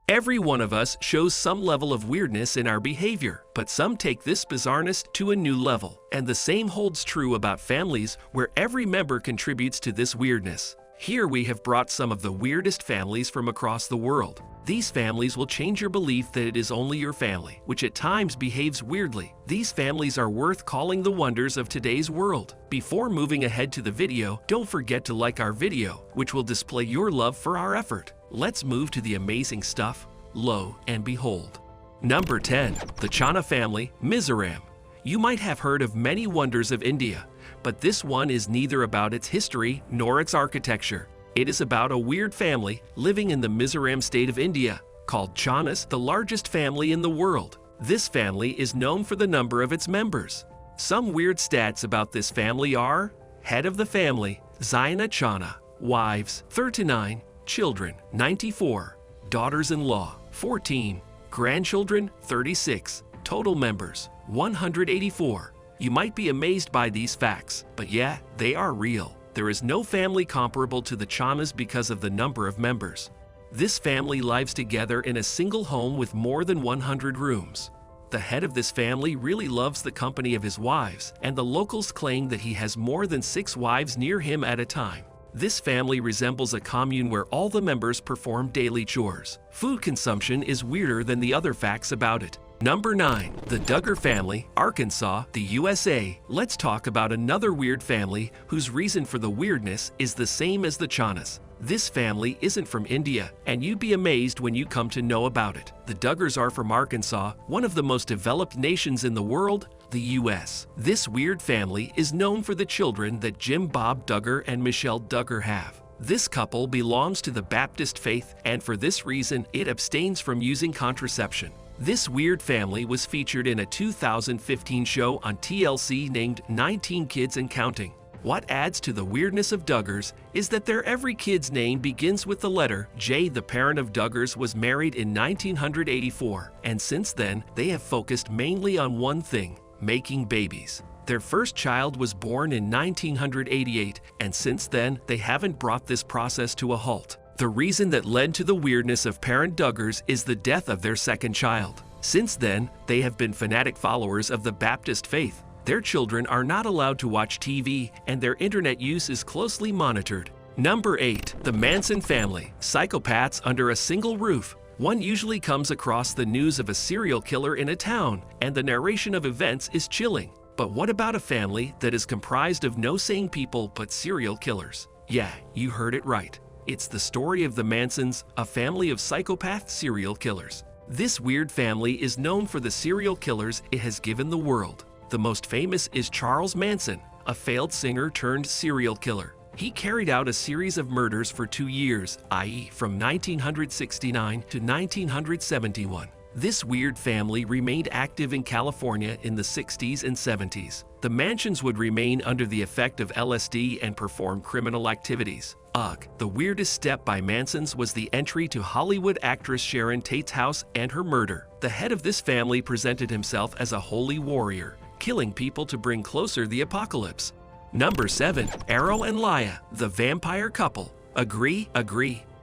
Every one of us shows some level of weirdness in our behavior, but some take this bizarreness to a new level. And the same holds true about families where every member contributes to this weirdness. Here we have brought some of the weirdest families from across the world. These families will change your belief that it is only your family, which at times behaves weirdly. These families are worth calling the wonders of today's world. Before moving ahead to the video, don't forget to like our video, which will display your love for our effort. Let's move to the amazing stuff. Lo and behold. Number 10. The Chana family, Mizoram. You might have heard of many wonders of India, but this one is neither about its history nor its architecture. It is about a weird family living in the Mizoram state of India, called Chanas, the largest family in the world. This family is known for the number of its members. Some weird stats about this family are: head of the family, Chana, wives, 39, children, 94, daughters-in-law, 14, grandchildren, 36, total members, 184. You might be amazed by these facts, but yeah, they are real. There is no family comparable to the Chanas because of the number of members. This family lives together in a single home with more than 100 rooms. The head of this family really loves the company of his wives, and the locals claim that he has more than 6 wives near him at a time. This family resembles a commune where all the members perform daily chores. Food consumption is weirder than the other facts about it. Number 9. The Duggar family, Arkansas, the USA. Let's talk about another weird family whose reason for the weirdness is the same as the Chanas. This family isn't from India, and you'd be amazed when you come to know about it. The Duggars are from Arkansas, one of the most developed nations in the world, the US. This weird family is known for the children that Jim Bob Duggar and Michelle Duggar have. This couple belongs to the Baptist faith, and for this reason, it abstains from using contraception. This weird family was featured in a 2015 show on TLC named 19 Kids and Counting. What adds to the weirdness of Duggars is that their every kid's name begins with the letter J. The parent of Duggars was married in 1984, and since then, they have focused mainly on one thing: making babies. Their first child was born in 1988, and since then, they haven't brought this process to a halt. The reason that led to the weirdness of parent Duggars is the death of their second child. Since then, they have been fanatic followers of the Baptist faith. Their children are not allowed to watch TV, and their internet use is closely monitored. Number 8. The Manson family, psychopaths under a single roof. One usually comes across the news of a serial killer in a town, and the narration of events is chilling. But what about a family that is comprised of no sane people but serial killers? Yeah, you heard it right. It's the story of the Mansons, a family of psychopath serial killers. This weird family is known for the serial killers it has given the world. The most famous is Charles Manson, a failed singer turned serial killer. He carried out a series of murders for 2 years, i.e. from 1969 to 1971. This weird family remained active in California in the 60s and 70s. The Mansons would remain under the effect of LSD and perform criminal activities. Ugh, the weirdest step by Mansons was the entry to Hollywood actress Sharon Tate's house and her murder. The head of this family presented himself as a holy warrior, killing people to bring closer the apocalypse. Number 7. Aro and Lia, the vampire couple. Agree?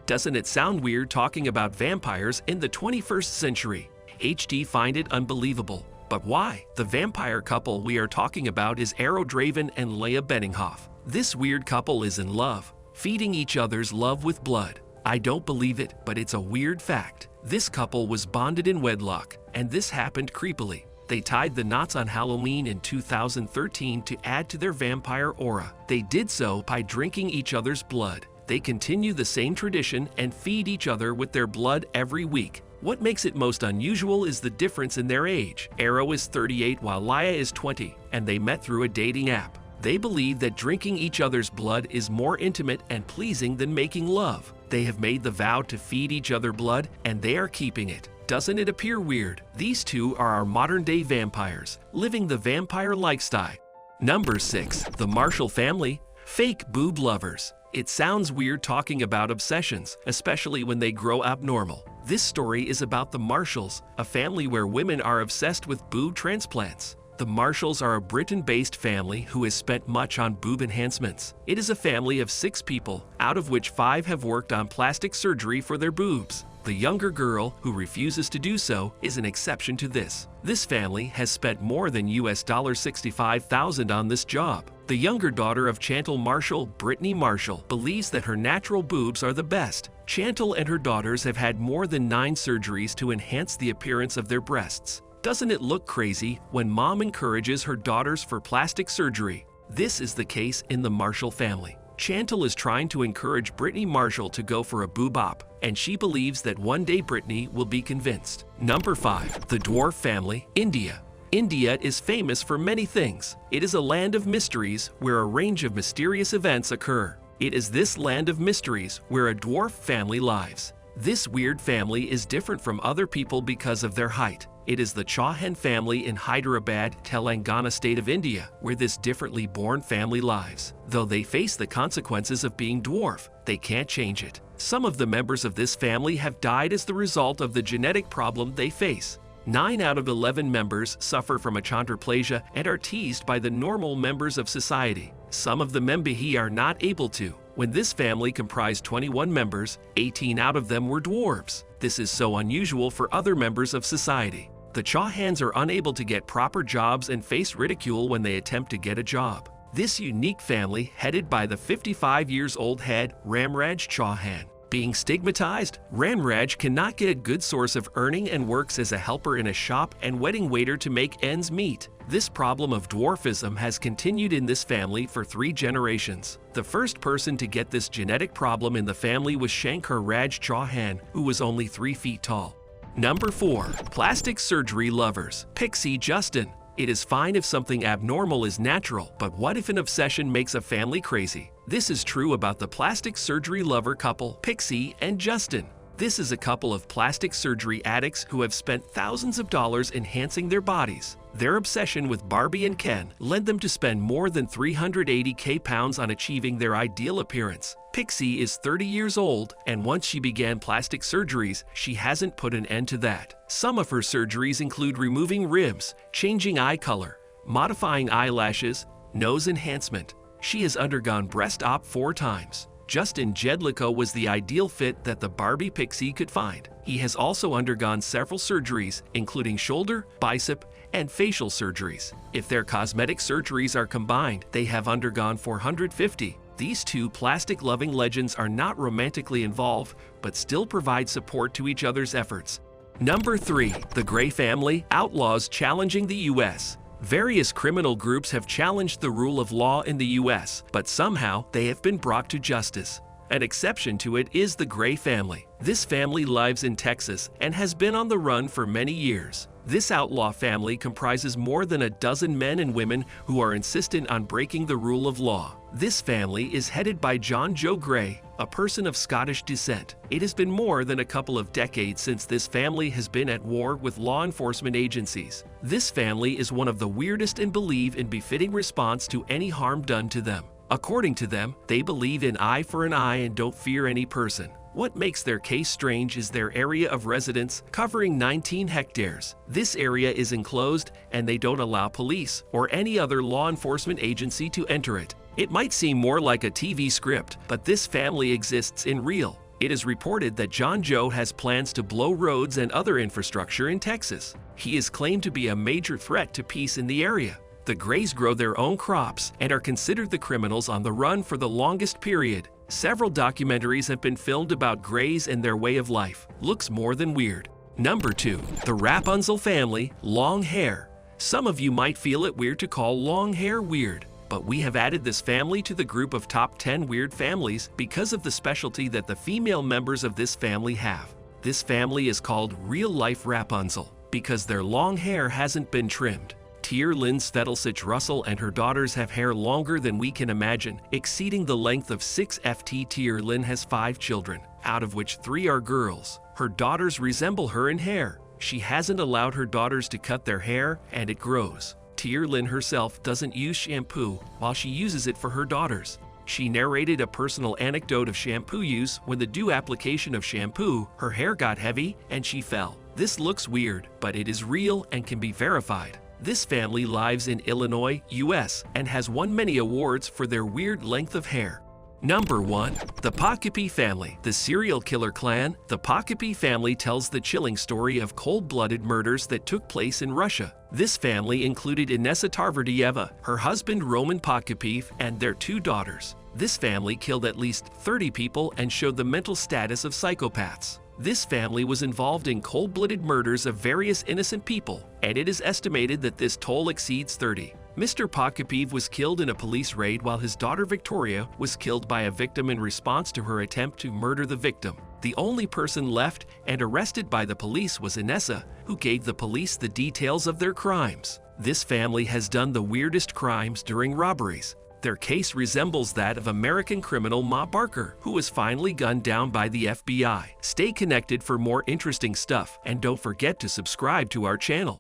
Doesn't it sound weird talking about vampires in the 21st century? HD find it unbelievable. But why? The vampire couple we are talking about is Aro Draven and Leah Benninghoff. This weird couple is in love, feeding each other's love with blood. I don't believe it, but it's a weird fact. This couple was bonded in wedlock, and this happened creepily. They tied the knots on Halloween in 2013 to add to their vampire aura. They did so by drinking each other's blood. They continue the same tradition and feed each other with their blood every week. What makes it most unusual is the difference in their age. Aro is 38 while Lia is 20, and they met through a dating app. They believe that drinking each other's blood is more intimate and pleasing than making love. They have made the vow to feed each other blood, and they are keeping it. Doesn't it appear weird? These two are our modern-day vampires, living the vampire lifestyle. Number 6. The Marshall family, fake boob lovers. It sounds weird talking about obsessions, especially when they grow abnormal. This story is about the Marshalls, a family where women are obsessed with boob transplants. The Marshalls are a Britain-based family who has spent much on boob enhancements. It is a family of 6 people, out of which 5 have worked on plastic surgery for their boobs. The younger girl, who refuses to do so, is an exception to this. This family has spent more than $65,000 on this job. The younger daughter of Chantal Marshall, Brittany Marshall, believes that her natural boobs are the best. Chantal and her daughters have had more than 9 surgeries to enhance the appearance of their breasts. Doesn't it look crazy when mom encourages her daughters for plastic surgery? This is the case in the Marshall family. Chantal is trying to encourage Brittany Marshall to go for a boob op, and she believes that one day Brittany will be convinced. Number 5. The Dwarf family, India. India is famous for many things. It is a land of mysteries where a range of mysterious events occur. It is this land of mysteries where a dwarf family lives. This weird family is different from other people because of their height. It is the Chauhan family in Hyderabad, Telangana state of India, where this differently born family lives. Though they face the consequences of being dwarf, they can't change it. Some of the members of this family have died as the result of the genetic problem they face. 9 out of 11 members suffer from achondroplasia and are teased by the normal members of society. Some of the Membihi are not able to. When this family comprised 21 members, 18 out of them were dwarves. This is so unusual for other members of society. The Chauhans are unable to get proper jobs and face ridicule when they attempt to get a job. This unique family, headed by the 55-year-old head, Ramraj Chauhan, being stigmatized, Ramraj cannot get a good source of earning and works as a helper in a shop and wedding waiter to make ends meet. This problem of dwarfism has continued in this family for 3 generations. The first person to get this genetic problem in the family was Shankar Raj Chauhan, who was only 3 feet tall. Number 4. Plastic surgery lovers, Pixee Justin. It is fine if something abnormal is natural, but what if an obsession makes a family crazy? This is true about the plastic surgery lover couple, Pixee and Justin. This is a couple of plastic surgery addicts who have spent thousands of dollars enhancing their bodies. Their obsession with Barbie and Ken led them to spend more than 380,000 pounds on achieving their ideal appearance. Pixee is 30 years old, and once she began plastic surgeries, she hasn't put an end to that. Some of her surgeries include removing ribs, changing eye color, modifying eyelashes, nose enhancement. She has undergone breast op 4 times. Justin Jedlicka was the ideal fit that the Barbie Pixee could find. He has also undergone several surgeries, including shoulder, bicep, and facial surgeries. If their cosmetic surgeries are combined, they have undergone 450. These 2 plastic-loving legends are not romantically involved, but still provide support to each other's efforts. Number 3. The Gray family, Outlaws challenging the U.S. Various criminal groups have challenged the rule of law in the U.S., but somehow they have been brought to justice. An exception to it is the Gray family. This family lives in Texas and has been on the run for many years. This outlaw family comprises more than a dozen men and women who are insistent on breaking the rule of law. This family is headed by John Joe Gray, a person of Scottish descent. It has been more than a couple of decades since this family has been at war with law enforcement agencies. This family is one of the weirdest and believe in befitting response to any harm done to them. According to them, they believe in eye for an eye and don't fear any person. What makes their case strange is their area of residence, covering 19 hectares. This area is enclosed and they don't allow police or any other law enforcement agency to enter it. It might seem more like a TV script, but this family exists in real. It is reported that John Joe has plans to blow roads and other infrastructure in Texas. He is claimed to be a major threat to peace in the area. The Grays grow their own crops and are considered the criminals on the run for the longest period. Several documentaries have been filmed about Grays and their way of life. Looks more than weird. Number 2. The Rapunzel family, long hair. Some of you might feel it weird to call long hair weird, but we have added this family to the group of top 10 weird families because of the specialty that the female members of this family have. This family is called real-life Rapunzel because their long hair hasn't been trimmed. Tier Lynn Svetelsich Russell and her daughters have hair longer than we can imagine, exceeding the length of 6 ft. Tier Lynn has 5 children, out of which 3 are girls. Her daughters resemble her in hair. She hasn't allowed her daughters to cut their hair, and it grows. Tier Lynn herself doesn't use shampoo, while she uses it for her daughters. She narrated a personal anecdote of shampoo use. When the due application of shampoo, her hair got heavy and she fell. This looks weird, but it is real and can be verified. This family lives in Illinois, US, and has won many awards for their weird length of hair. Number 1. The Podkopaev family. The serial killer clan, the Podkopaev family tells the chilling story of cold-blooded murders that took place in Russia. This family included Inessa Tarverdieva, her husband Roman Podkopaev, and their 2 daughters. This family killed at least 30 people and showed the mental status of psychopaths. This family was involved in cold-blooded murders of various innocent people, and it is estimated that this toll exceeds 30. Mr. Podkopaev was killed in a police raid while his daughter Victoria was killed by a victim in response to her attempt to murder the victim. The only person left and arrested by the police was Inessa, who gave the police the details of their crimes. This family has done the weirdest crimes during robberies. Their case resembles that of American criminal Ma Barker, who was finally gunned down by the FBI. Stay connected for more interesting stuff, and don't forget to subscribe to our channel.